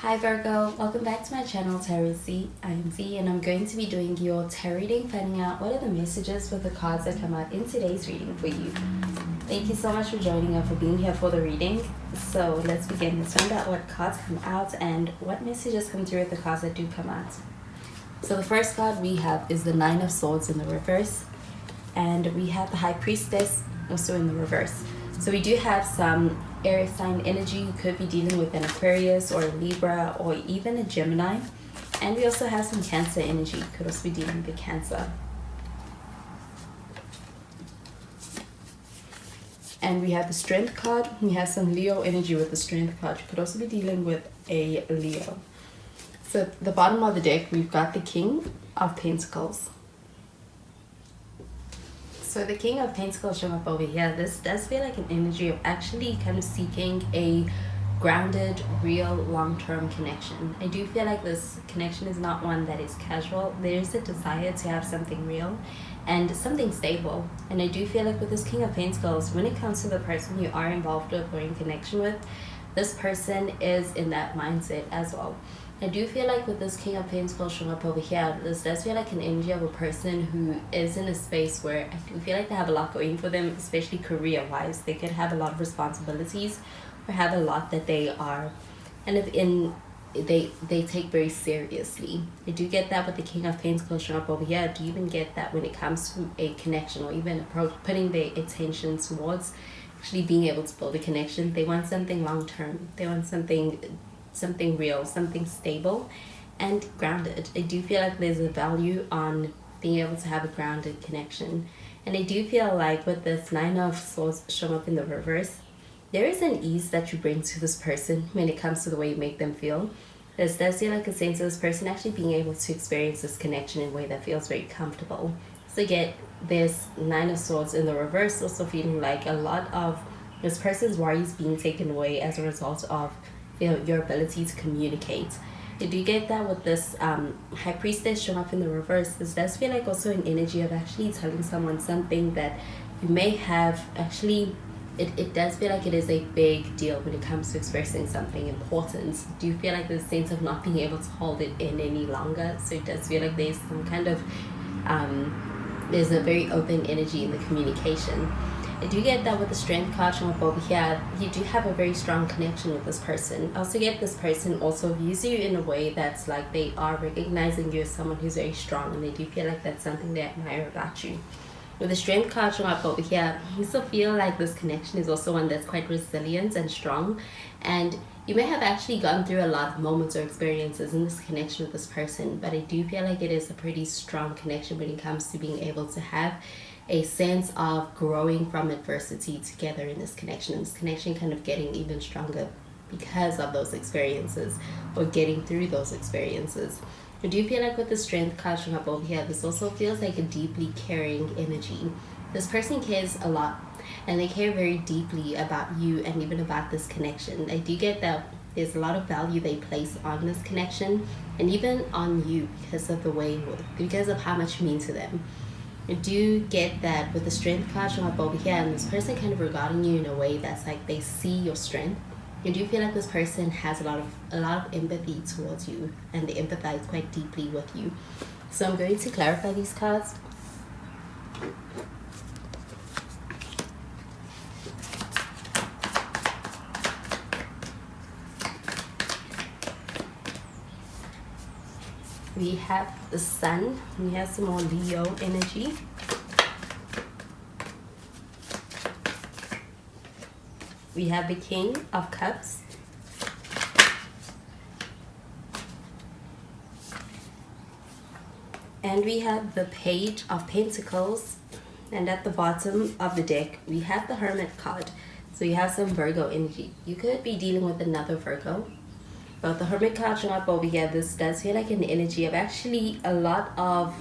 Hi Virgo, welcome back to my channel Tarot Z. I am Z and I'm going to be doing your tarot reading, finding out what are the messages with the cards that come out in today's reading for you. Thank you so much for joining and for being here for the reading. So let's begin. Let's find out what cards come out and what messages come through with the cards that do come out. So the first card we have is the Nine of Swords in the reverse, and we have the High Priestess also in the reverse. So we do have some air sign energy. You could be dealing with an Aquarius or a Libra or even a Gemini. And we also have some Cancer energy. You could also be dealing with a Cancer. And we have the Strength card. We have some Leo energy with the Strength card. You could also be dealing with a Leo. So at the bottom of the deck, we've got the King of Pentacles. So the King of Pentacles showing up over here, this does feel like an energy of actually kind of seeking a grounded, real, long-term connection. I do feel like this connection is not one that is casual. There's a desire to have something real and something stable. And I do feel like with this King of Pentacles, when it comes to the person you are involved with or in connection with, this person is in that mindset as well. I do feel like with this King of Pentacles showing up over here, this does feel like an energy of a person who is in a space where I do feel like they have a lot going for them, especially career-wise. They could have a lot of responsibilities or have a lot that they are kind of they take very seriously. I do get that with the King of Pentacles showing up over here. I do even get that when it comes to a connection or even putting their attention towards actually being able to build a connection. They want something long-term. They want something real, something stable and grounded. I do feel like there's a value on being able to have a grounded connection. And I do feel like with this Nine of Swords showing up in the reverse, there is an ease that you bring to this person when it comes to the way you make them feel. This does feel like a sense of this person actually being able to experience this connection in a way that feels very comfortable. So get this Nine of Swords in the reverse, also feeling like a lot of this person's worries being taken away as a result of your ability to communicate. You do get that with this High Priestess showing up in the reverse. This does feel like also an energy of actually telling someone something that you may have actually, it does feel like it is a big deal when it comes to expressing something important. Do you feel like there's a sense of not being able to hold it in any longer? So it does feel like there's some kind of, there's a very open energy in the communication. I do get that with the Strength card showing up over here. You do have a very strong connection with this person. I also get this person also views you in a way that's like they are recognizing you as someone who's very strong, and they do feel like that's something they admire about you. With the Strength card showing up over here, you also feel like this connection is also one that's quite resilient and strong, and you may have actually gone through a lot of moments or experiences in this connection with this person, but I do feel like it is a pretty strong connection when it comes to being able to have a sense of growing from adversity together in this connection, and this connection kind of getting even stronger because of those experiences or getting through those experiences. I do feel like with the Strength card showing up over here, this also feels like a deeply caring energy. This person cares a lot and they care very deeply about you and even about this connection. I do get that there's a lot of value they place on this connection and even on you because of how much you mean to them. I do get that with the Strength card showing up over here and this person kind of regarding you in a way that's like they see your strength. You do feel like this person has a lot of empathy towards you and they empathize quite deeply with you. So I'm going to clarify these cards. We have the Sun. We have some more Leo energy. We have the King of Cups. And we have the Page of Pentacles. And at the bottom of the deck, we have the Hermit card. So you have some Virgo energy. You could be dealing with another Virgo. But the Hermit card showing up over here, this does feel like an energy of actually I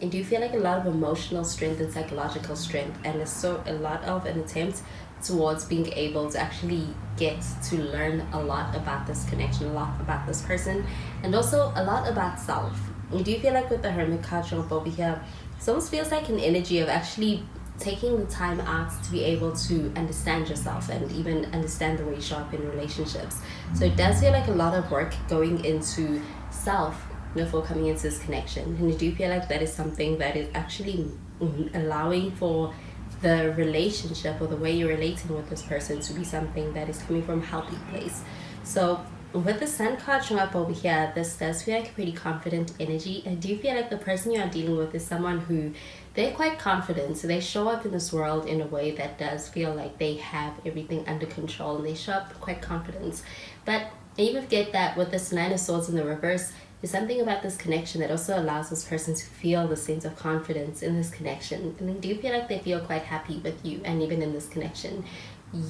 do feel like a lot of emotional strength and psychological strength, and there's a lot of an attempt towards being able to actually get to learn a lot about this connection, a lot about this person, and also a lot about self. I do feel like with the Hermit card showing up over here, it almost feels like an energy of actually taking the time out to be able to understand yourself and even understand the way you show up in relationships. So it does feel like a lot of work going into self before coming into this connection. And I do feel like that is something that is actually allowing for the relationship or the way you're relating with this person to be something that is coming from a healthy place. So with the Sun card showing up over here, this does feel like a pretty confident energy. I do feel like the person you are dealing with is someone who they're quite confident. So they show up in this world in a way that does feel like they have everything under control and they show up quite confident. But I even get that with this Nine of Swords in the reverse, there's something about this connection that also allows this person to feel the sense of confidence in this connection. And they do feel like they feel quite happy with you, and even in this connection,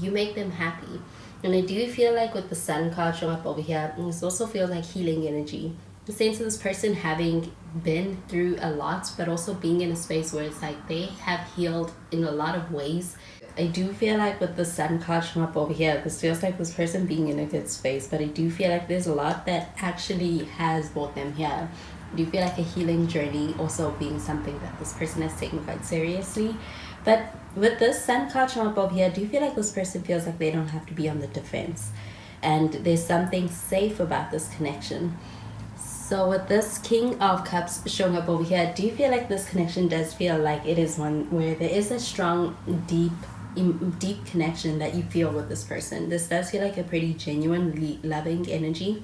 you make them happy. And I do feel like with the Sun card showing up over here, this also feels like healing energy. The sense of this person having been through a lot, but also being in a space where it's like they have healed in a lot of ways. I do feel like with the Sun card showing up over here, this feels like this person being in a good space, but I do feel like there's a lot that actually has brought them here. I do feel like a healing journey also being something that this person has taken quite seriously. But with this Sun card showing up over here, I do feel like this person feels like they don't have to be on the defense. And there's something safe about this connection. So with this King of Cups showing up over here, I do feel like this connection does feel like it is one where there is a strong, deep connection that you feel with this person. This does feel like a pretty genuinely loving energy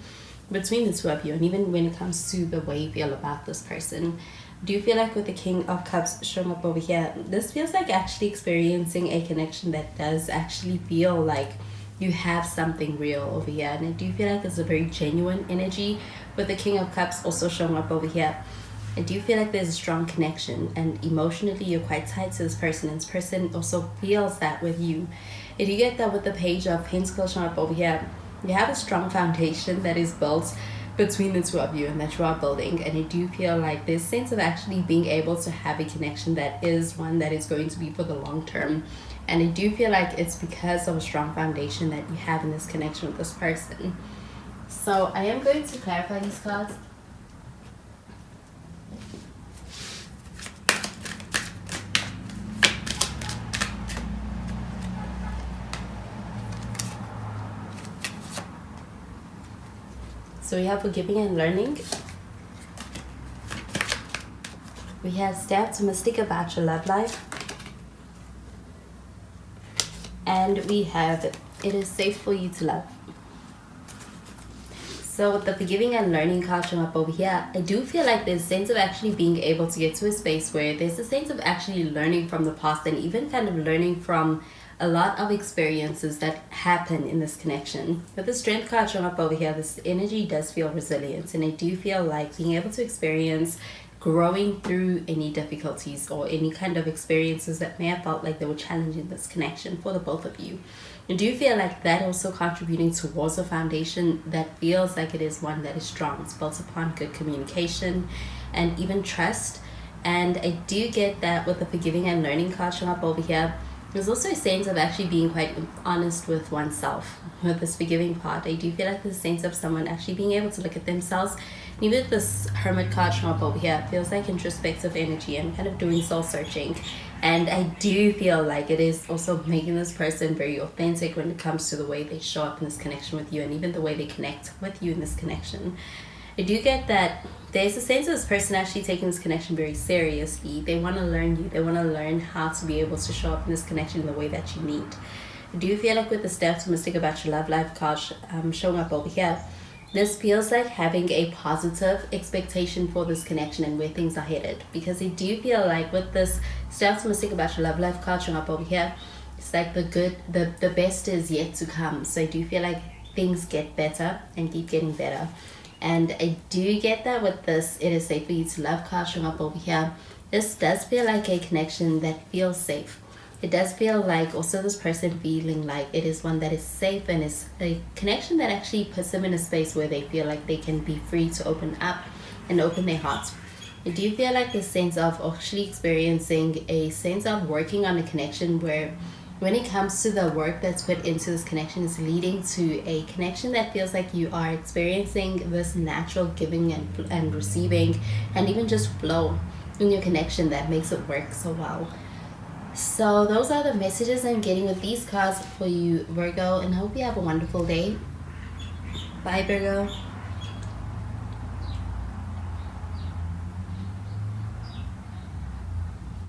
between the two of you, and even when it comes to the way you feel about this person. Do you feel like with the King of Cups showing up over here, this feels like actually experiencing a connection that does actually feel like you have something real over here. And I do feel like there's a very genuine energy with the King of Cups also showing up over here. I do feel like there's a strong connection, and emotionally you're quite tied to this person, and this person also feels that with you. If you get that with the Page of Pentacles showing up over here, you have a strong foundation that is built between the two of you and that you are building. And I do feel like this sense of actually being able to have a connection that is one that is going to be for the long term. And I do feel like it's because of a strong foundation that you have in this connection with this person. So I am going to clarify these cards. So we have forgiving and learning. We have stay optimistic about your love life. And we have it is safe for you to love. So with the forgiving and learning card showing up over here, I do feel like there's a sense of actually being able to get to a space where there's a sense of actually learning from the past, and even kind of learning from a lot of experiences that happen in this connection. With the Strength card showing up over here, this energy does feel resilient, and I do feel like being able to experience growing through any difficulties or any kind of experiences that may have felt like they were challenging this connection for the both of you. I do feel like that also contributing towards a foundation that feels like it is one that is strong. It's built upon good communication and even trust. And I do get that with the forgiving and learning card showing up over here. There's also a sense of actually being quite honest with oneself. With this forgiving part, I do feel like there's a sense of someone actually being able to look at themselves. And even this Hermit card showing up over here, it feels like introspective energy and kind of doing soul searching. And I do feel like it is also making this person very authentic when it comes to the way they show up in this connection with you, and even the way they connect with you in this connection. I do get that there's a sense of this person actually taking this connection very seriously. They want to learn you. They want to learn how to be able to show up in this connection in the way that you need. I do feel like with the Stay Optimistic About Your Love Life card showing up over here, this feels like having a positive expectation for this connection and where things are headed. Because I do feel like with this Stay Optimistic About Your Love Life card showing up over here, it's like the best is yet to come. So I do feel like things get better and keep getting better. And I do get that with this It Is Safe For You To Love card showing up over here. This does feel like a connection that feels safe. It does feel like also this person feeling like it is one that is safe, and is a connection that actually puts them in a space where they feel like they can be free to open up and open their hearts. I do feel like the sense of actually experiencing a sense of working on a connection where when it comes to the work that's put into this connection is leading to a connection that feels like you are experiencing this natural giving and receiving, and even just flow in your connection that makes it work so well. So those are the messages I'm getting with these cards for you, Virgo, and I hope you have a wonderful day. Bye, Virgo.